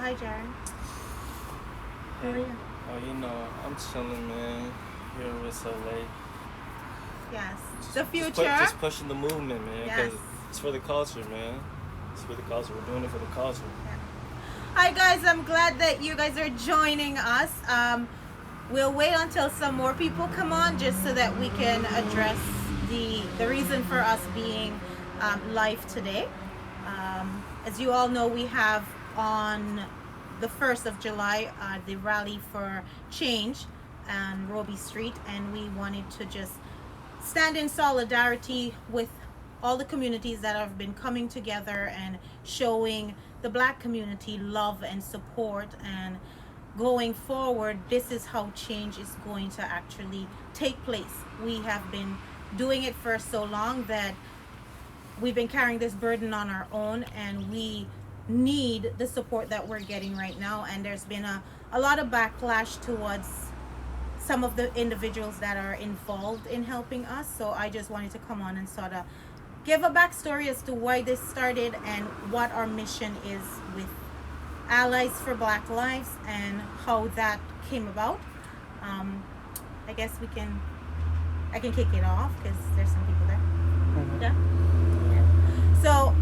hi, Jared. How are Hey, you? I'm chilling, man. Here with so late. Yes. Just, The just, future. just pushing the movement, man. Yes. Cause it's for the culture, man. It's for the culture. We're doing it for the culture. Yeah. Hi, guys. I'm glad that you guys are joining us. We'll wait until some more people come on just so that we can address the reason for us being live today. As you all know, we have on the 1st of July the rally for change on Roby Street, and we wanted to just stand in solidarity with all the communities that have been coming together and showing the black community love and support. And going forward, this is how change is going to actually take place. We have been doing it for so long that we've been carrying this burden on our own, and we need the support that we're getting right now. And there's been a lot of backlash towards some of the individuals that are involved in helping us. So I just wanted to come on and sort of give a backstory as to why this started and what our mission is with Allies for Black Lives and how that came about. I guess I can kick it off because there's some people there. Yeah. So,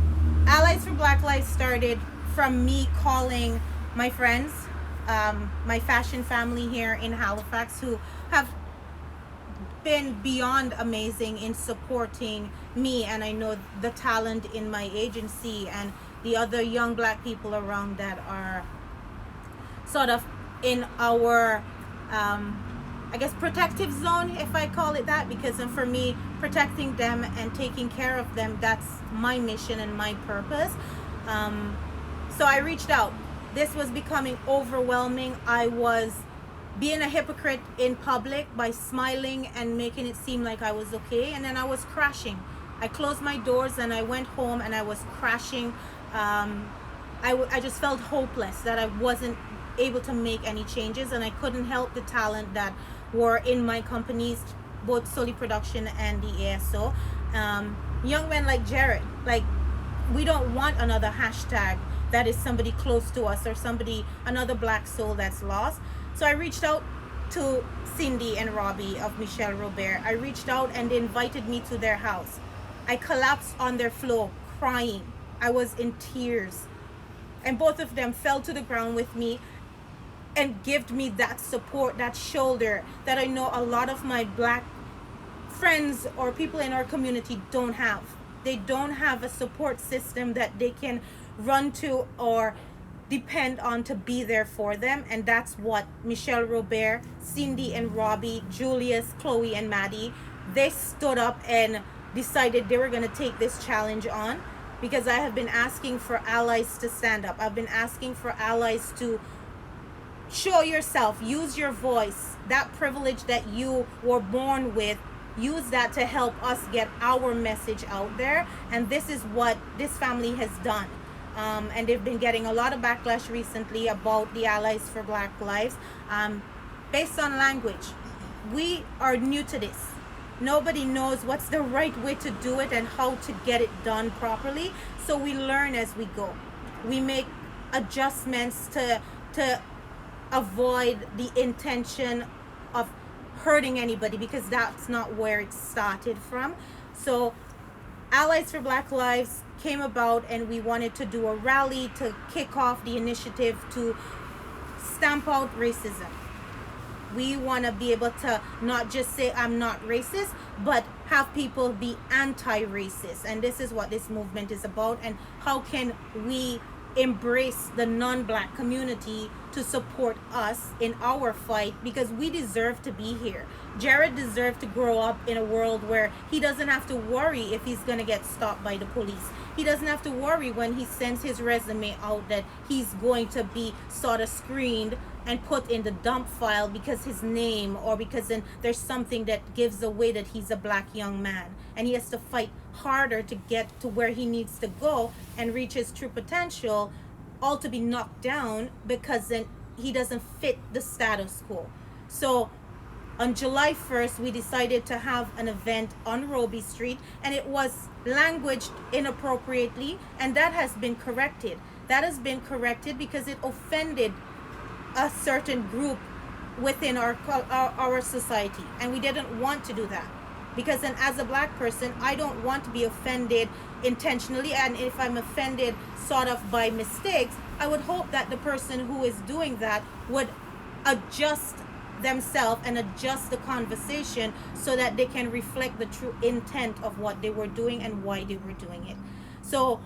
Allies for Black Lives started from me calling my friends, my fashion family here in Halifax, who have been beyond amazing in supporting me, and I know the talent in my agency and the other young black people around that are sort of in our I guess protective zone, if I call it that, because for me, protecting them and taking care of them, that's my mission and my purpose. So I reached out. This was becoming overwhelming. I was being a hypocrite in public by smiling and making it seem like I was okay, and then I was crashing. I closed my doors and I went home and I was crashing. I just felt hopeless that I wasn't able to make any changes, and I couldn't help the talent that were in my companies, both Soli Production and the ASO. Young men like Jared, like, we don't want another hashtag that is somebody close to us or another black soul that's lost. So I reached out to Cindy and Robbie of Michelle Robert. I reached out and they invited me to their house. I collapsed on their floor crying. I was in tears. And both of them fell to the ground with me and gave me that support, that shoulder that I know a lot of my black friends or people in our community don't have. They don't have a support system that they can run to or depend on to be there for them. And that's what Michelle Robert, Cindy and Robbie, Julius, Chloe and Maddie, they stood up and decided they were going to take this challenge on, because I have been asking for allies to stand up. I've been asking for allies to show yourself, use your voice, that privilege that you were born with. Use that to help us get our message out there. And this is what this family has done. And they've been getting a lot of backlash recently about the Allies for Black Lives, based on language. We are new to this. Nobody knows what's the right way to do it and how to get it done properly. So we learn as we go. We make adjustments to avoid the intention of hurting anybody, because that's not where it started from. So Allies for Black Lives came about, and we wanted to do a rally to kick off the initiative to stamp out racism. We want to be able to not just say I'm not racist, but have people be anti-racist. And this is what this movement is about. And how can we embrace the non-black community to support us in our fight, because we deserve to be here. Jared deserved to grow up in a world where he doesn't have to worry if he's going to get stopped by the police. He doesn't have to worry when he sends his resume out that he's going to be sort of screened and put in the dump file because his name, or because then there's something that gives away that he's a black young man, and he has to fight harder to get to where he needs to go and reach his true potential, all to be knocked down because then he doesn't fit the status quo. So on July 1st, we decided to have an event on Roby Street, and it was languaged inappropriately, and that has been corrected. that has been corrected because it offended a certain group within our society, and we didn't want to do that. Because then, as a black person, I don't want to be offended intentionally, and if I'm offended sort of by mistakes, I would hope that the person who is doing that would adjust themselves and adjust the conversation so that they can reflect the true intent of what they were doing and why they were doing it. So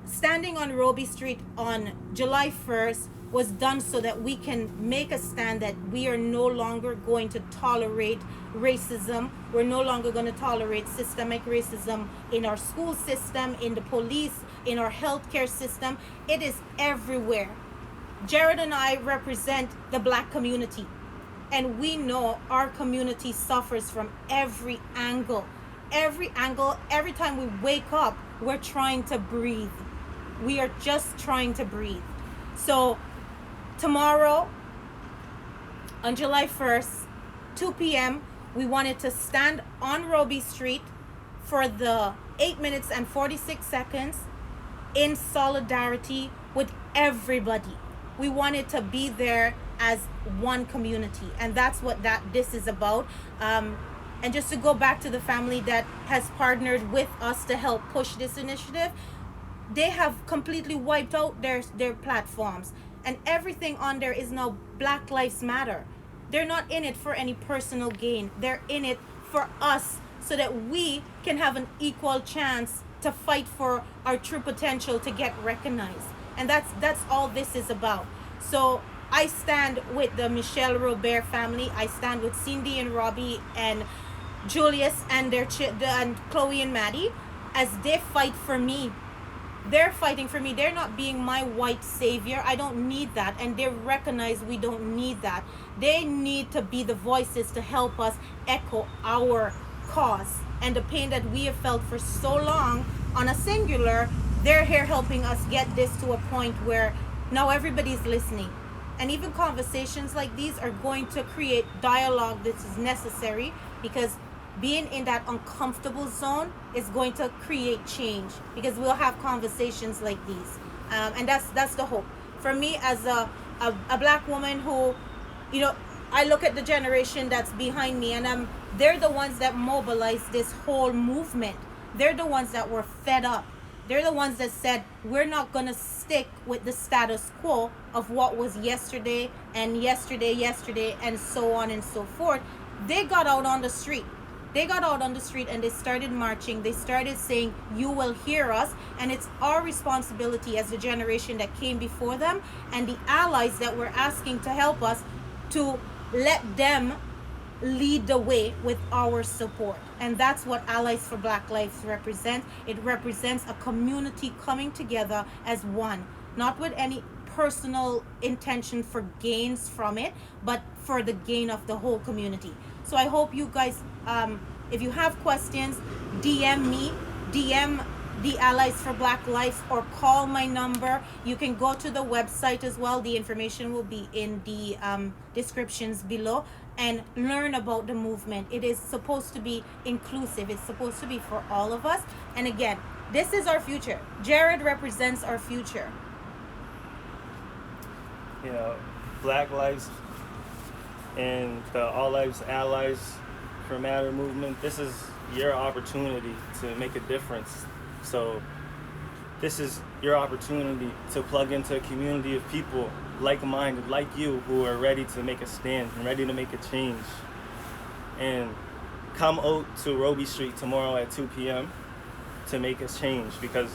standing on Robie Street on July 1st was done so that we can make a stand that we are no longer going to tolerate racism. We're no longer going to tolerate systemic racism in our school system, in the police, in our healthcare system. It is everywhere. Jared and I represent the black community, and we know our community suffers from every angle. Every time we wake up, we're trying to breathe. We are just trying to breathe. So tomorrow, on July 1st, 2 p.m., we wanted to stand on Robie Street for the 8 minutes and 46 seconds in solidarity with everybody. We wanted to be there as one community, and that's what this is about. And just to go back to the family that has partnered with us to help push this initiative, they have completely wiped out their platforms, and everything on there is now Black Lives Matter. They're not in it for any personal gain. They're in it for us, so that we can have an equal chance to fight for our true potential to get recognized. And that's all this is about. So I stand with the Michelle Robert family. I stand with Cindy and Robbie and Julius and and Chloe and Maddie as they fight for me. They're fighting for me. They're not being my white savior. I don't need that. And they recognize we don't need that. They need to be the voices to help us echo our cause and the pain that we have felt for so long on a singular. They're here helping us get this to a point where now everybody's listening. And even conversations like these are going to create dialogue that is necessary, because being in that uncomfortable zone is going to create change, because we'll have conversations like these. And that's the hope. For me, as a black woman who, I look at the generation that's behind me, and they're the ones that mobilized this whole movement. They're the ones that were fed up. They're the ones that said, we're not going to stick with the status quo of what was yesterday, and so on and so forth. They got out on the street. And they started marching. They started saying, you will hear us. And it's our responsibility as the generation that came before them and the allies that we're asking to help us to let them lead the way with our support. And that's what Allies for Black Lives represent. It represents a community coming together as one, not with any personal intention for gains from it, but for the gain of the whole community. So I hope you guys, if you have questions, DM me, DM the Allies for Black Lives, or call my number. You can go to the website as well. The information will be in the descriptions below, and learn about the movement. It is supposed to be inclusive. It's supposed to be for all of us. And again, this is our future. Jared represents our future. Black Lives and the All Lives Allies for Matter movement, this is your opportunity to make a difference. So this is your opportunity to plug into a community of people like-minded, like you, who are ready to make a stand and ready to make a change. And come out to Robie Street tomorrow at 2 p.m. to make a change, because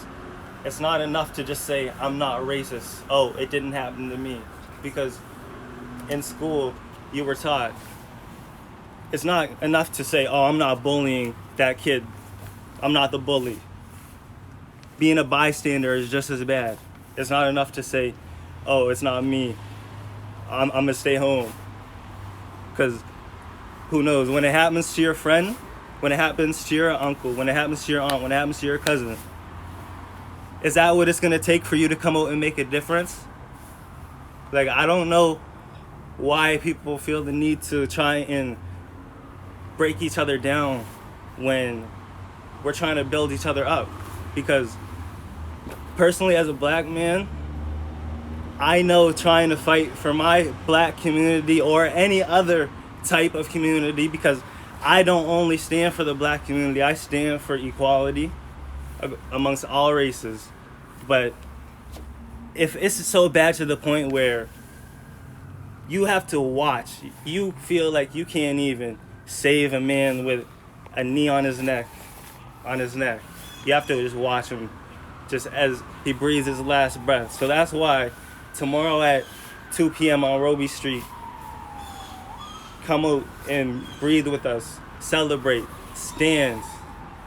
it's not enough to just say, I'm not racist. Oh, it didn't happen to me. Because in school, you were taught, it's not enough to say, oh, I'm not bullying that kid. I'm not the bully. Being a bystander is just as bad. It's not enough to say, oh, it's not me. I'm going to stay home. Because who knows, when it happens to your friend, when it happens to your uncle, when it happens to your aunt, when it happens to your cousin, is that what it's going to take for you to come out and make a difference? Like, I don't know why people feel the need to try and break each other down when we're trying to build each other up. Because personally, as a black man, I know trying to fight for my black community or any other type of community, because I don't only stand for the black community, I stand for equality amongst all races. But if it's so bad to the point where you have to watch, you feel like you can't even save a man with a knee on his neck, you have to just watch him just as he breathes his last breath. So that's why tomorrow at 2 p.m. on Robie Street, come out and breathe with us, celebrate, stand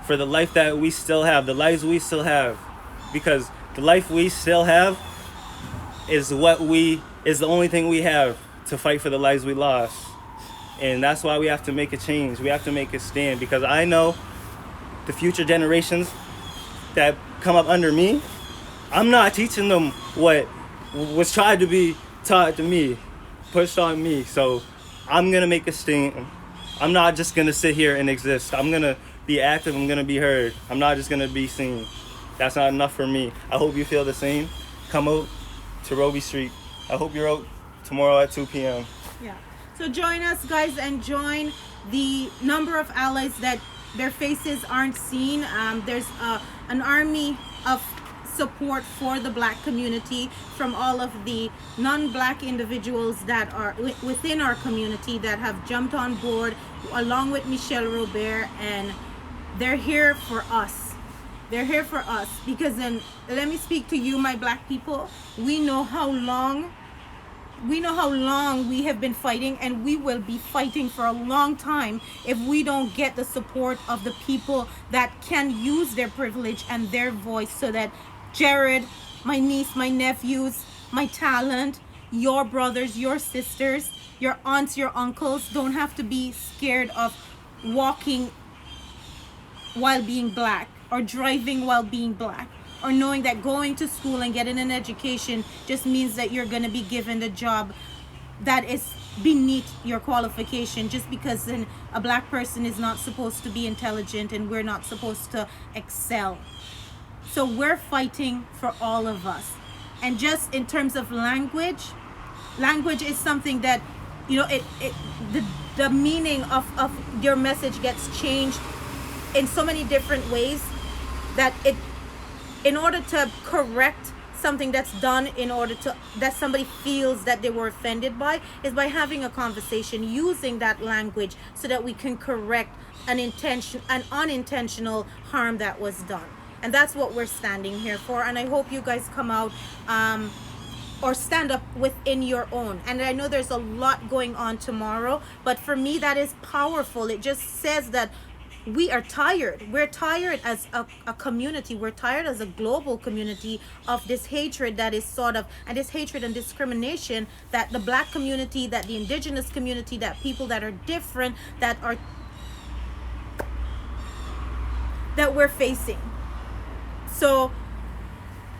for the life that we still have, the lives we still have, because the life we still have is the only thing we have to fight for the lives we lost. And that's why we have to make a change. We have to make a stand, because I know the future generations that come up under me, I'm not teaching them what was tried to be taught to me, pushed on me. So I'm gonna make a stand. I'm not just gonna sit here and exist. I'm gonna be active. I'm gonna be heard. I'm not just gonna be seen. That's not enough for me. I hope you feel the same. Come out to Robie Street. I hope you're out tomorrow at 2 p.m. Yeah. So join us, guys, and join the number of allies that their faces aren't seen. There's an army of support for the black community from all of the non-black individuals that are within our community that have jumped on board along with Michelle Robert, and they're here for us. They're here for us because then, let me speak to you, my black people. We know how long we have been fighting, and we will be fighting for a long time if we don't get the support of the people that can use their privilege and their voice, so that Jared, my niece, my nephews, my talent, your brothers, your sisters, your aunts, your uncles don't have to be scared of walking while being black, or driving while being black, or knowing that going to school and getting an education just means that you're going to be given the job that is beneath your qualification, just because then a black person is not supposed to be intelligent and we're not supposed to excel. So we're fighting for all of us. And just in terms of language is something that, you know, the meaning of your message gets changed in so many different ways, that in order to correct something that's done, that somebody feels that they were offended by, is by having a conversation using that language, so that we can correct an unintentional harm that was done. And that's what we're standing here for. And I hope you guys come out or stand up within your own. And I know there's a lot going on tomorrow, but for me that is powerful. It just says that we are tired. We're tired as a community. We're tired as a global community of this hatred that is and this hatred and discrimination that the black community, that the indigenous community, that people that are different, that we're facing. So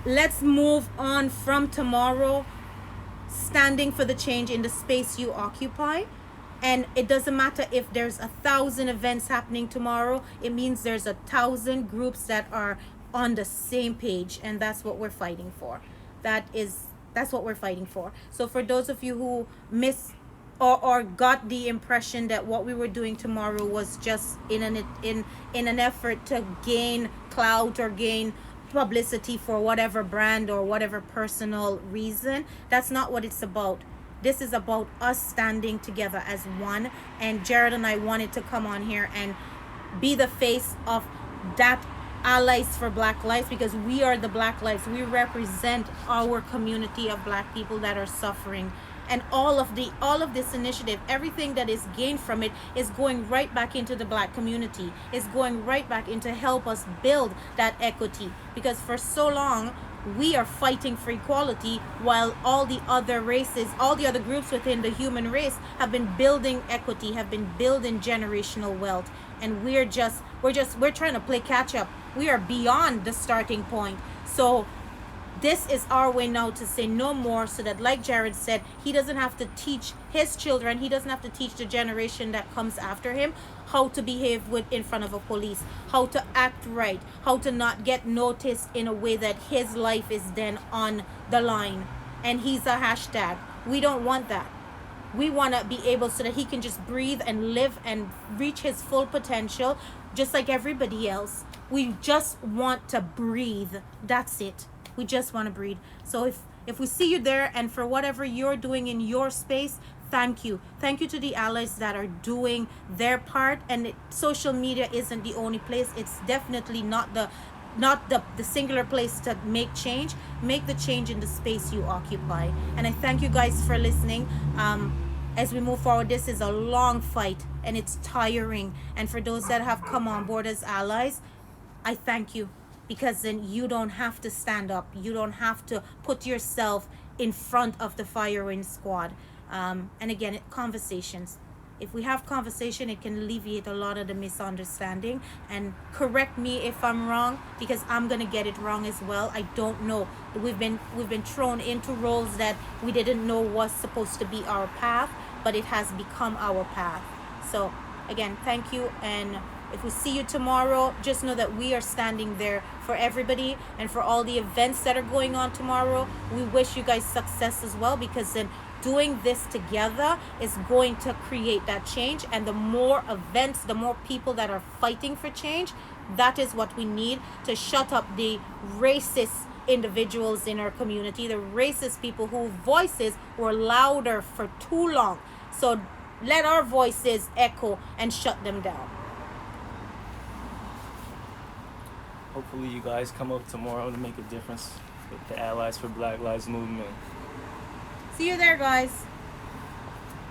let's move on from tomorrow, standing for the change in the space you occupy. And it doesn't matter if there's 1,000 events happening tomorrow. It means there's 1,000 groups that are on the same page, and that's what we're fighting for. That's what we're fighting for. So for those of you who miss or got the impression that what we were doing tomorrow was just in an effort to gain clout or gain publicity for whatever brand or whatever personal reason, that's not what it's about. This is about us standing together as one. And Jared and I wanted to come on here and be the face of that Allies for Black Lives, because we are the Black Lives. We represent our community of black people that are suffering. And all of this initiative, everything that is gained from it, is going right back into the black community. It's going right back into help us build that equity. Because for so long, we are fighting for equality, while all the other races, all the other groups within the human race have been building equity, have been building generational wealth. And we're trying to play catch up. We are beyond the starting point. So this is our way now to say no more, so that, like Jared said, he doesn't have to teach his children, he doesn't have to teach the generation that comes after him how to behave in front of a police, how to act right, how to not get noticed in a way that his life is then on the line and he's a hashtag. We don't want that. We want to be able so that he can just breathe and live and reach his full potential just like everybody else. We just want to breathe. That's it. We just want to breathe. So if we see you there, and for whatever you're doing in your space, thank you. Thank you to the allies that are doing their part. And social media isn't the only place. It's definitely not the singular place to make change. Make the change in the space you occupy. And I thank you guys for listening. As we move forward, this is a long fight and it's tiring. And for those that have come on board as allies, I thank you, because then you don't have to stand up. You don't have to put yourself in front of the firing squad. And again, conversations. If we have conversation, it can alleviate a lot of the misunderstanding. And correct me if I'm wrong, because I'm gonna get it wrong as well. I don't know. We've been thrown into roles that we didn't know was supposed to be our path, but it has become our path. So again, thank you. And if we see you tomorrow, just know that we are standing there for everybody, and for all the events that are going on tomorrow. We wish you guys success as well, because then doing this together is going to create that change. And the more events, the more people that are fighting for change, that is what we need to shut up the racist individuals in our community, the racist people whose voices were louder for too long. So let our voices echo and shut them down. Hopefully you guys come up tomorrow to make a difference with the Allies for Black Lives movement. See you there, guys.